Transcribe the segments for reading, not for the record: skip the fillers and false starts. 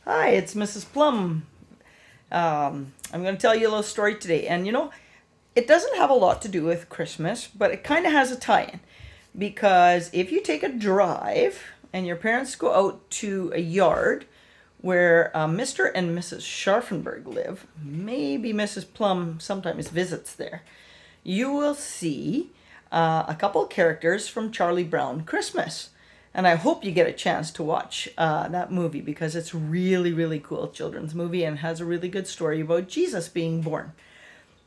Hi, it's Mrs. Plum. I'm going to tell you a little story today. And it doesn't have a lot to do with Christmas, but it kind of has a tie in. Because if you take a drive and your parents go out to a yard where Mr. and Mrs. Scharfenberg live, maybe Mrs. Plum sometimes visits there, you will see a couple characters from Charlie Brown Christmas. And I hope you get a chance to watch that movie because it's really, really cool children's movie and has a really good story about Jesus being born.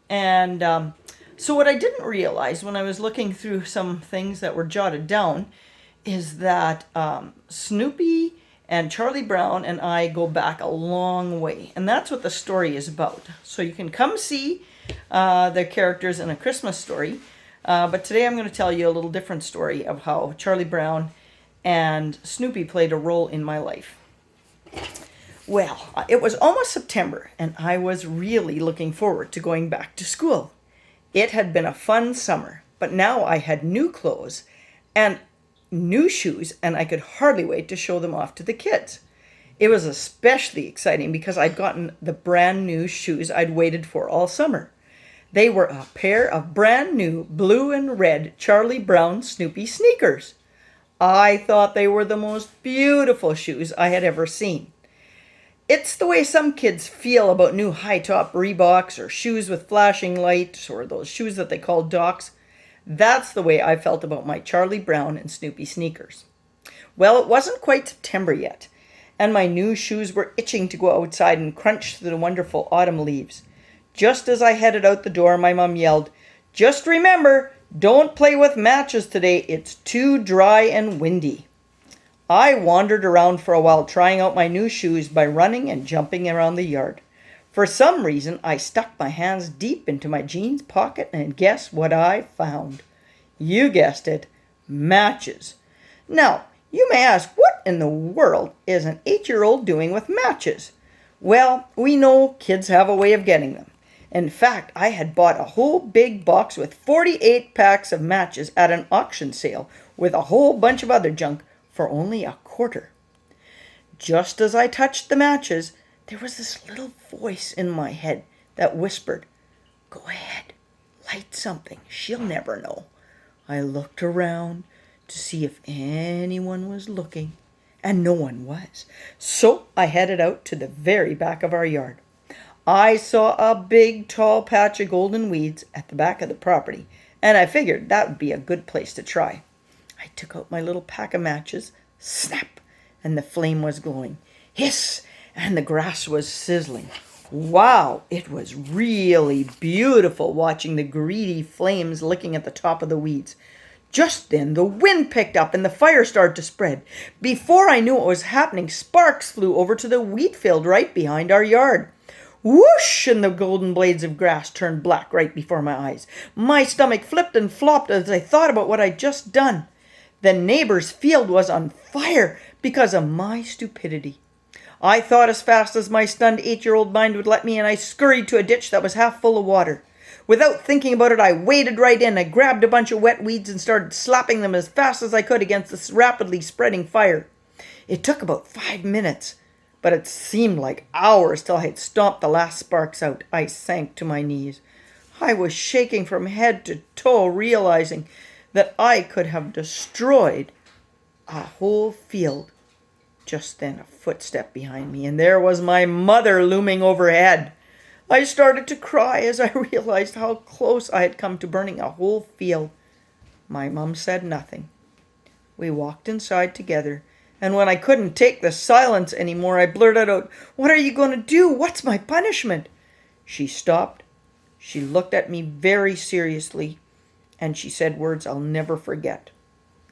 And so, what I didn't realize when I was looking through some things that were jotted down is that Snoopy and Charlie Brown and I go back a long way. And that's what the story is about. So, you can come see the characters in A Christmas Story. But today I'm going to tell you a little different story of how Charlie Brown and Snoopy played a role in my life. Well, it was almost September, and I was really looking forward to going back to school. It had been a fun summer, but now I had new clothes and new shoes, and I could hardly wait to show them off to the kids. It was especially exciting because I'd gotten the brand new shoes I'd waited for all summer. They were a pair of brand new blue and red Charlie Brown Snoopy sneakers. I thought they were the most beautiful shoes I had ever seen. It's the way some kids feel about new high-top Reeboks or shoes with flashing lights or those shoes that they call Docs. That's the way I felt about my Charlie Brown and Snoopy sneakers. Well, it wasn't quite September yet, and my new shoes were itching to go outside and crunch through the wonderful autumn leaves. Just as I headed out the door, my mom yelled, "Just remember, don't play with matches today. It's too dry and windy." I wandered around for a while trying out my new shoes by running and jumping around the yard. For some reason, I stuck my hands deep into my jeans pocket and guess what I found? You guessed it, matches. Now, you may ask, what in the world is an 8-year-old doing with matches? Well, we know kids have a way of getting them. In fact, I had bought a whole big box with 48 packs of matches at an auction sale with a whole bunch of other junk for only a quarter. Just as I touched the matches, there was this little voice in my head that whispered, "Go ahead, light something. She'll never know." I looked around to see if anyone was looking, and no one was. So I headed out to the very back of our yard. I saw a big, tall patch of golden weeds at the back of the property, and I figured that would be a good place to try. I took out my little pack of matches, snap, and the flame was glowing. Hiss, and the grass was sizzling. Wow, it was really beautiful watching the greedy flames licking at the top of the weeds. Just then the wind picked up and the fire started to spread. Before I knew what was happening, sparks flew over to the wheat field right behind our yard. Whoosh! And the golden blades of grass turned black right before my eyes. My stomach flipped and flopped as I thought about what I'd just done. The neighbor's field was on fire because of my stupidity. I thought as fast as my stunned 8-year-old mind would let me, and I scurried to a ditch that was half full of water. Without thinking about it, I waded right in. I grabbed a bunch of wet weeds and started slapping them as fast as I could against this rapidly spreading fire. It took about 5 minutes, but it seemed like hours till I had stomped the last sparks out. I sank to my knees. I was shaking from head to toe, realizing that I could have destroyed a whole field. Just then a footstep behind me, and there was my mother looming overhead. I started to cry as I realized how close I had come to burning a whole field. My mom said nothing. We walked inside together, and when I couldn't take the silence anymore, I blurted out, "What are you going to do? What's my punishment?" She stopped. She looked at me very seriously, and she said words I'll never forget.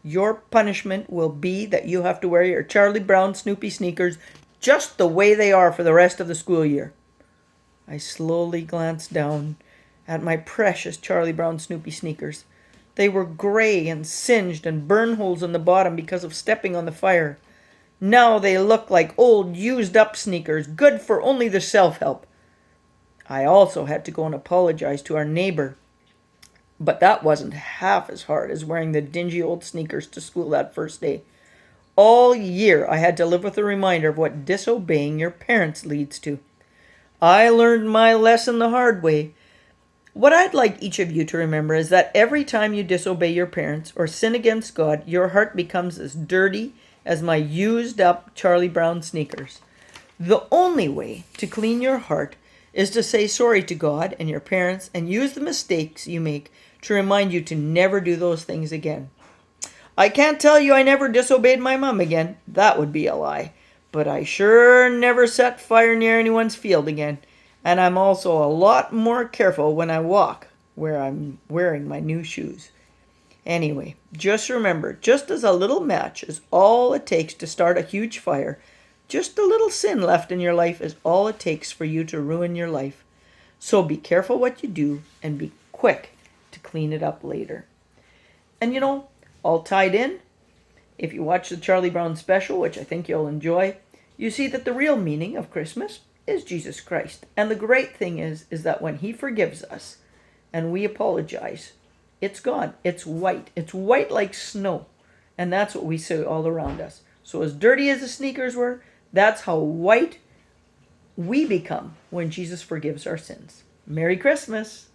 "Your punishment will be that you have to wear your Charlie Brown Snoopy sneakers just the way they are for the rest of the school year." I slowly glanced down at my precious Charlie Brown Snoopy sneakers. They were gray and singed and burn holes in the bottom because of stepping on the fire. Now they looked like old used-up sneakers, good for only the self-help. I also had to go and apologize to our neighbor, but that wasn't half as hard as wearing the dingy old sneakers to school that first day. All year I had to live with a reminder of what disobeying your parents leads to. I learned my lesson the hard way. What I'd like each of you to remember is that every time you disobey your parents or sin against God, your heart becomes as dirty as my used up Charlie Brown sneakers. The only way to clean your heart is to say sorry to God and your parents and use the mistakes you make to remind you to never do those things again. I can't tell you I never disobeyed my mom again. That would be a lie. But I sure never set fire near anyone's field again. And I'm also a lot more careful when I walk where I'm wearing my new shoes. Anyway, just remember, just as a little match is all it takes to start a huge fire, just a little sin left in your life is all it takes for you to ruin your life. So be careful what you do and be quick to clean it up later. And all tied in, if you watch the Charlie Brown special, which I think you'll enjoy, you see that the real meaning of Christmas is Jesus Christ. And the great thing is that when he forgives us and we apologize, it's gone. It's white. It's white like snow. And that's what we see all around us. So as dirty as the sneakers were, that's how white we become when Jesus forgives our sins. Merry Christmas.